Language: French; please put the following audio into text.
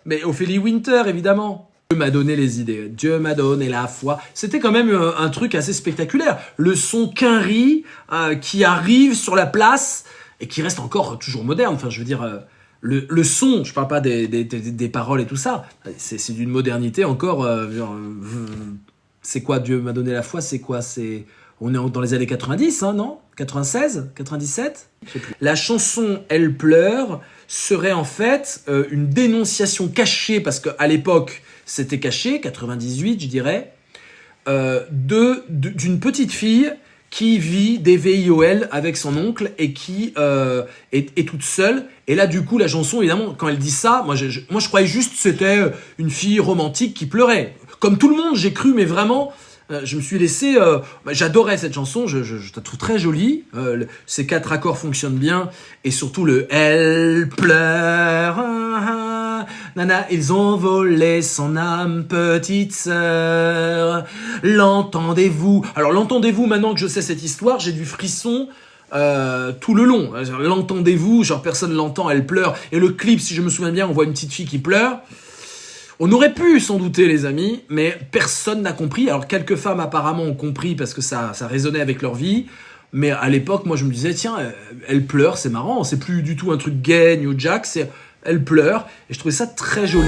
Mais Ophélie Winter, évidemment. Dieu m'a donné les idées, Dieu m'a donné la foi. C'était quand même un truc assez spectaculaire. Le son Quinry qui arrive sur la place et qui reste encore toujours moderne. Enfin, je veux dire, le son, je parle pas des paroles et tout ça. C'est d'une modernité encore. C'est quoi Dieu m'a donné la foi? C'est quoi? On est dans les années 90, hein, non? 96? 97? Je sais plus. La chanson Elle pleure serait en fait une dénonciation cachée, parce qu'à l'époque, c'était caché, 98 je dirais, d'une petite fille qui vit des VIOL avec son oncle et qui est toute seule. Et là, du coup, la chanson, évidemment, quand elle dit ça, moi je croyais juste que c'était une fille romantique qui pleurait. Comme tout le monde, j'ai cru, mais vraiment, je me suis laissé... j'adorais cette chanson, je la trouve très jolie. Ces 4 accords fonctionnent bien. Et surtout le « Elle pleure ». Nana, ils ont volé son âme, petite sœur. L'entendez-vous? Alors, l'entendez-vous, maintenant que je sais cette histoire, j'ai du frisson tout le long. L'entendez-vous? Genre, personne l'entend, elle pleure. Et le clip, si je me souviens bien, on voit une petite fille qui pleure. On aurait pu s'en douter, les amis, mais personne n'a compris. Alors, quelques femmes, apparemment, ont compris parce que ça résonnait avec leur vie. Mais à l'époque, moi, je me disais, tiens, elle pleure, c'est marrant. C'est plus du tout un truc gay, New Jack, c'est... Elle pleure, et je trouvais ça très joli.